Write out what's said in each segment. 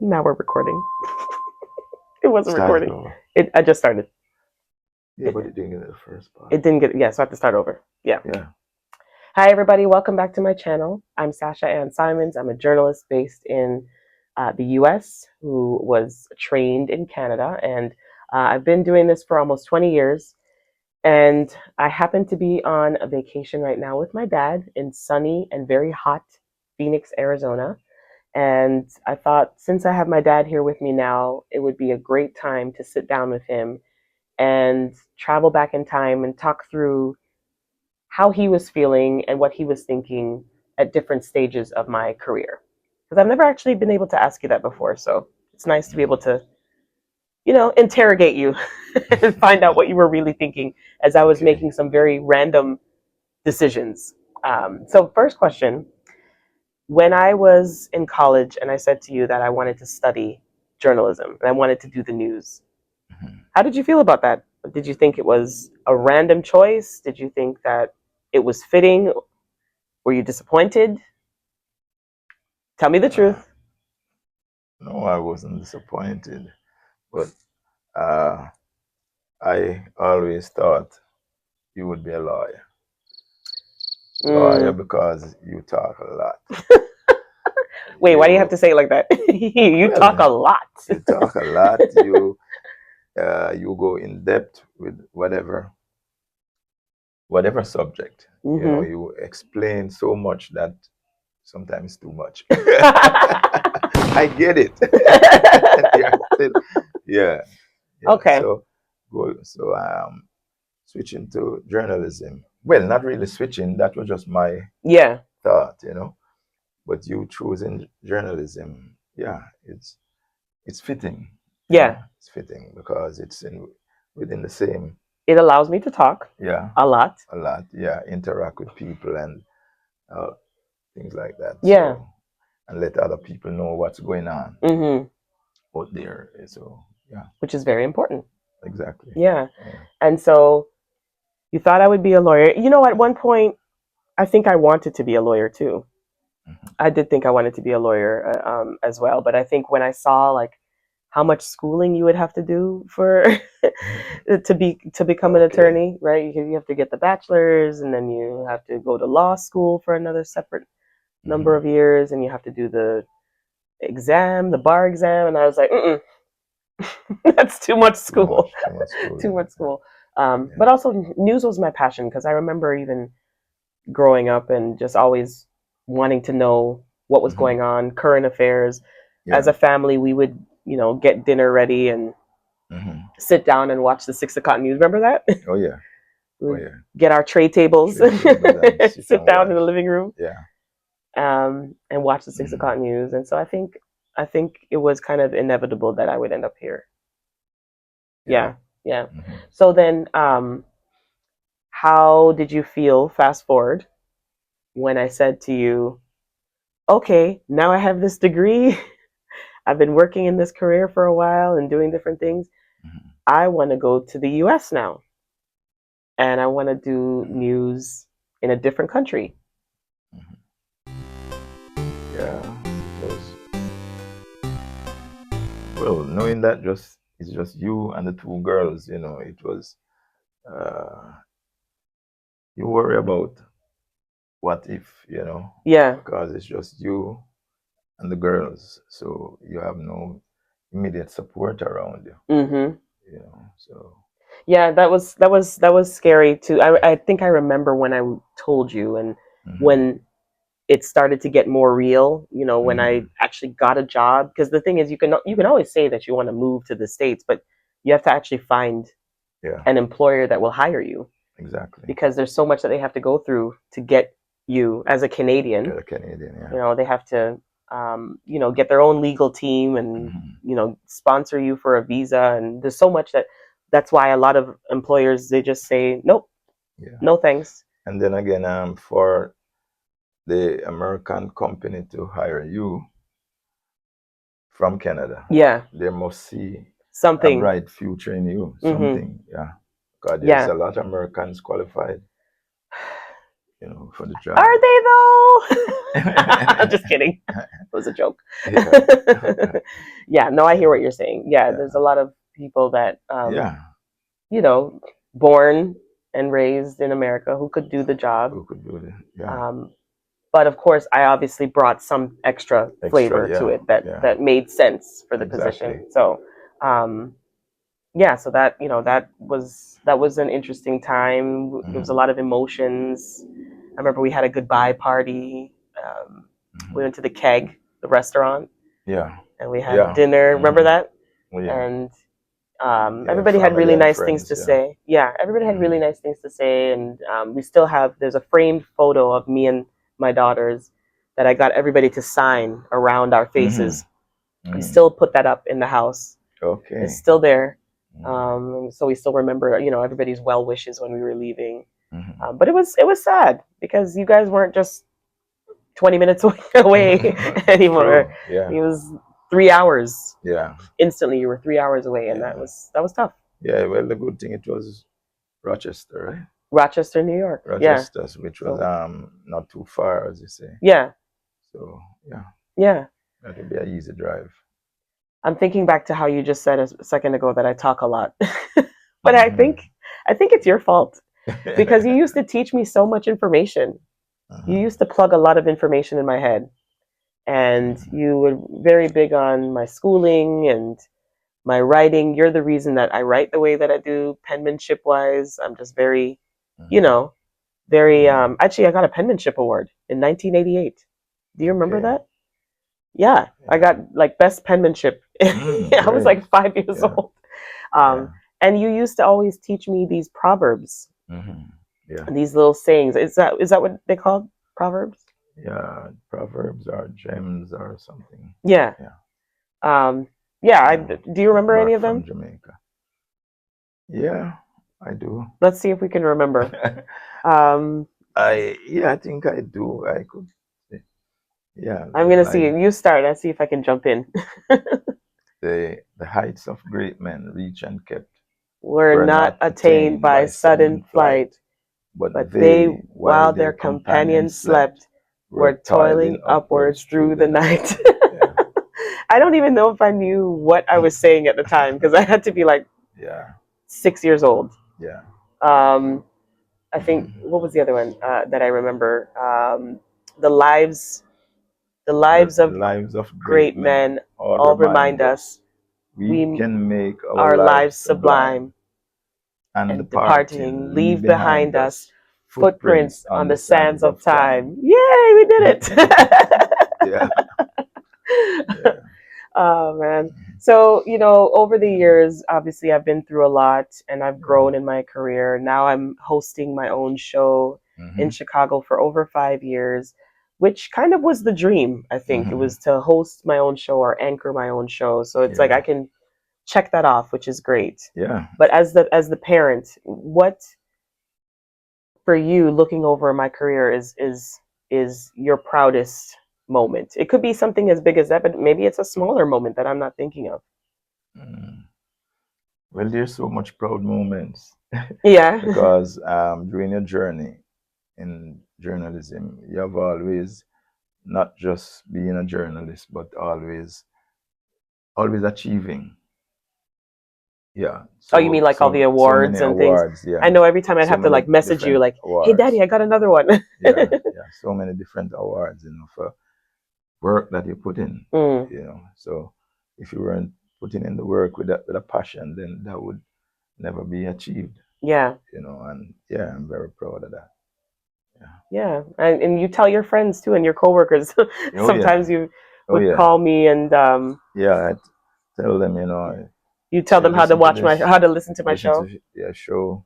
Now we're recording. It wasn't Started recording. over. I just started. Yeah, but it didn't get the first part. It didn't get. Yeah, so I have to start over. Yeah. Yeah. Hi, everybody. Welcome back to my channel. I'm Sasha-Ann Simons. I'm a journalist based in the U.S. who was trained in Canada, and I've been doing this for almost 20 years. And I happen to be on a vacation right now with my dad in sunny and very hot Phoenix, Arizona. And I thought, since I have my dad here with me now, it would be a great time to sit down with him and travel back in time and talk through how he was feeling and what he was thinking at different stages of my career. Because I've never actually been able to ask you that before. So it's nice to be able to, interrogate you and find out what you were really thinking as I was Okay. making some very random decisions. So, first question. When I was in college and I said to you that I wanted to study journalism and I wanted to do the news, Mhm. how did you feel about that? Did you think it was a random choice? Did you think that it was fitting? Were you disappointed? Tell me the Uh, truth. no, I wasn't disappointed, but uh, I always thought you would be a lawyer. Lawyer Mm. because you talk a lot. Wait, why do you have You to say it like that? You talk a well, lot. you talk a lot. You go in depth with whatever subject. Hmm. You explain so much that sometimes too much. I get it. Yeah, yeah, yeah. Okay. So switching to journalism. Well, not really switching. That was just my Yeah. thought. But you choosing journalism, yeah, it's fitting. Yeah. It's fitting because it's in within the same, It allows me to talk yeah, a lot. a lot, yeah, interact with people and uh, things like that. Yeah. So and let other people know what's going on Hmm. out there. So yeah, Which is very important. exactly. Yeah. Yeah. And so you thought I would be a lawyer. At one point, I think I wanted to be a lawyer too. Mhm. I did think I wanted to be a lawyer as well. But I think when I saw like how much schooling you would have to do for to become an Okay. attorney, right? You have to get the bachelor's, and then you have to go to law school for another separate number Hmm. of years, and you have to do the exam, the bar exam. And I was like, mm-mm, that's too much school, Too much too schooling. much school. Yeah. But also, news was my passion because I remember even growing up and just always wanting to know what was Hmm. going on, current affairs. As Yeah. a family, we would, get dinner ready and Hmm. sit down and watch the 6 o'clock news. Remember that? Oh yeah. We Oh would yeah. get our tray tables, Trade tables and sit sit and down in watch. the living room, Yeah. and watch the six Hmm. o'clock news. And so I think it was kind of inevitable that I would end up here. Yeah. Yeah, yeah. Hmm. So then, how did you feel? Fast forward when I said to you, "Okay, now I have this degree. I've been working in this career for a while and doing different things. Hmm. I want to go to the US now and I want to do news in a different country." Hmm. Yeah. It was well knowing that just it's just you and the two girls. It was uh, you worry about what if, Yeah. because it's just you and the girls, so you have no immediate support around you. Mhm. So. Yeah, that was scary too. I think I remember when I told you and Hmm. when it started to get more real, when I Hmm. actually got a job, because the thing is you can always say that you want to move to the States, but you have to actually find Yeah, an employer that will hire you exactly. because there's so much that they have to go through to get you as a Canadian. Get a Canadian, yeah. They have to get their own legal team and Hmm. sponsor you for a visa, and there's so much that's why a lot of employers, they just say nope, Yeah. no thanks. And then again, for the American company to hire you from Canada, Yeah, they must see a something. bright future in you, Hmm. something, yeah. Because there's Yeah. a lot of Americans qualified, for the Are job. they though? Just kidding. It was a joke. Yeah, Yeah, no, I hear what you're saying. Yeah, there's yeah, a lot of people that, yeah. you know, born and raised in America who could do the job. Who could do it? Yeah, Um, but of course, I obviously brought some extra extra. flavor to Yeah, it that yeah, that made sense for the exactly. position. So, um, yeah, so that that was an interesting time. There was a Hmm. lot of emotions. I remember we had a goodbye party. We Hmm. went to the Keg, the restaurant, Yeah, and we had yeah. dinner. Remember Hmm. that? Well, yeah, And yeah. everybody had Family really and nice things friends. to Yeah. say. Yeah, everybody had really Hmm. nice things to say, and we still have. There's a framed photo of me and my daughters that I got everybody to sign around our Hmm. faces. We Hmm. still put that up in the house. It's Okay. still there. Hmm. So we still remember, everybody's well wishes when we were leaving. Hmm. But it was sad because you guys weren't just 20 minutes away anymore. True. Yeah. It was 3 hours. Yeah. Instantly, you were 3 hours away, and that Yeah. was tough. Yeah. Well, the good thing it was Rochester, right? Rochester, New York. Yeah. Rochester, which was So not too far, as you say. yeah, So yeah, yeah. that would be an easy drive. I'm thinking back to how you just said a second ago that I talk a lot, but I Hmm. think I think it's your fault because you used to teach me so much information. You Hmm. used to plug a lot of information in my head, and you were very big on my schooling and my writing. You're the reason that I write the way that I do, penmanship wise. I'm just very, you Hmm. know, very. Hmm. Actually, I got a penmanship award in 1988. Do you remember Okay. that? Yeah, I Yeah. I got like best penmanship. I was Great. like 5 years Yeah. old. Um, Yeah. and you used to always teach me these proverbs Hmm. Yeah. and these little sayings. Is that what they called proverbs? Yeah. Proverbs or gems or something. Yeah. Yeah. Um, yeah. Yeah. Do you remember any Back of from them? Jamaica. Yeah, I do. Let's see if we can remember. Um, I think I do. I could. Yeah, I'm gonna see. like You start. I see if I can jump in. the heights of great men reach and kept We're were not not attained attained by by sudden sudden flight, flight, but but they, they, while while their their companions companions slept, slept, were were toiling toiling upwards upwards through through the the night. night. Yeah, I don't even know if I knew what I was saying at the time because I had to be like yeah, 6 years old. yeah. Um, I think Mhm. what was the other one that I remember? The lives, the The lives of lives of great great men men all all remind remind us us we we can make our our lives lives sublime, sublime, and and departing departing leave leave behind behind us us footprints footprints on on the the sands sands of of time. time. Yay, we did Yeah, it! yeah. Oh man. Mhm. So, over the years, obviously I've been through a lot and I've Yeah. grown in my career. Now I'm hosting my own show in Hmm. Chicago for over 5 years, which kind of was the dream, I think. It Hmm. was to host my own show or anchor my own show. So it's like I Yeah, can check that off, which is great. yeah. But as the parent, what for you looking over my career is your proudest moment? It could be something as big as that, but maybe it's a smaller moment that I'm not thinking of. Mm. Well, there's so much proud moments Yeah. because during your journey in journalism, you have always not just being a journalist, but always achieving. Yeah. Oh, you mean like all the So many awards and things? awards. I Yeah. know every time I'd So have to many like message you different like, "Hey, awards. Daddy, I got another one." Yeah, yeah. So many different awards, for work that you put in. Mm, So if you weren't putting in the work with a passion, then that would never be achieved. yeah, And yeah, I'm very proud of that. Yeah. yeah, and you tell your friends too and your coworkers. Oh yeah. Sometimes you Oh would yeah. call me and Yeah. I tell them, you tell hey, them how to listen to watch this, how to listen to my listen show. to their show,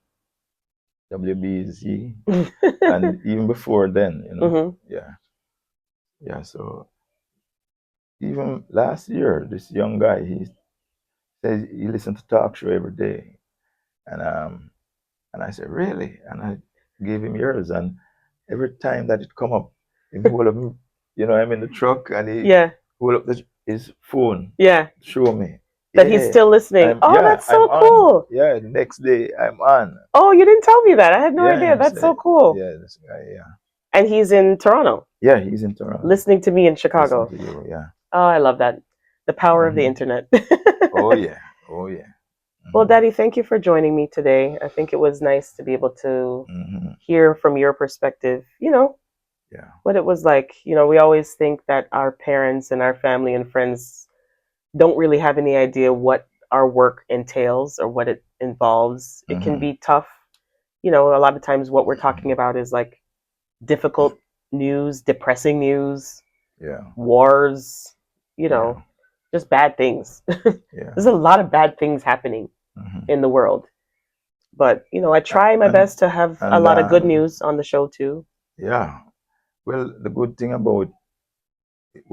WBZ, and even before then, Hmm. yeah, yeah. So even last year, this young guy, he says he listens to talk show every day, and I said, really? And I gave him yours, and every time that it come up, him hold up, I'm in the truck, and he Yeah, hold up his phone, yeah. show me, That he's yeah, still listening. Oh, yeah, that's I'm so on, cool. yeah. The next day, I'm on, Oh, you didn't tell me that. I had no yeah. idea. I'm That's so say, cool. yeah, this guy, yeah. And he's in Toronto, Yeah, he's in Toronto. listening to me in Listen Chicago. to you. Yeah. Oh, I love that. The power of the Hmm. internet. Oh yeah. Oh yeah. Well, Hmm. Daddy, thank you for joining me today. I think it was nice to be able to Hmm. hear from your perspective, Yeah. what it was like. We always think that our parents and our family and friends don't really have any idea what our work entails or what it involves. It can Hmm. be tough. A lot of times what we're talking about is like difficult news, depressing news, Yeah. wars, you know, Yeah. just bad things. Yeah. There's a lot of bad things happening Hmm. in the world. But, I try my And best to have a and lot of good news on the show too. yeah. Well, the good thing about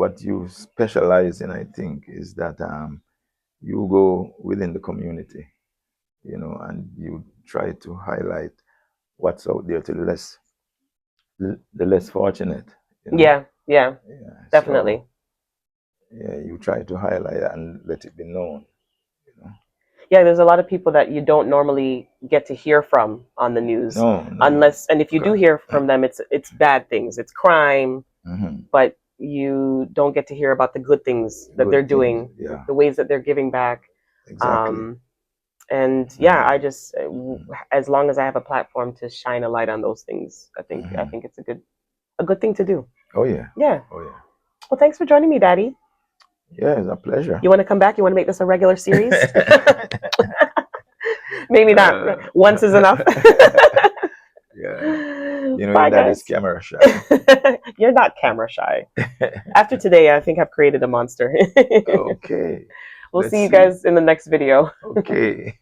what you specialize in, I think, is that you go within the community, and you try to highlight what's out there to the less fortunate, you know. Yeah, yeah, Yeah. definitely. So yeah, you try to highlight that and let it be known, you know. Yeah, there's a lot of people that you don't normally get to hear from on the news No, no. unless, and if you do Okay. hear from them, it's bad things, it's crime, Hmm. but you don't get to hear about the good things that they're Good things. doing, Yeah. the ways that they're giving back. Exactly. Um, and yeah, I Hmm. just, Hmm. as long as I have a platform to shine a light on those things, I Hmm. think it's a good thing to do. Oh yeah. Yeah. Oh yeah. Well, thanks for joining me, Daddy. Yeah, it's a pleasure. You want to come back? You want to make this a regular series? Maybe not. Uh, Once is enough. yeah. Your Bye, dad is guys. camera shy. You're not camera shy. After today, I think I've created a monster. Okay. We'll Let's see you see. guys in the next video. Okay.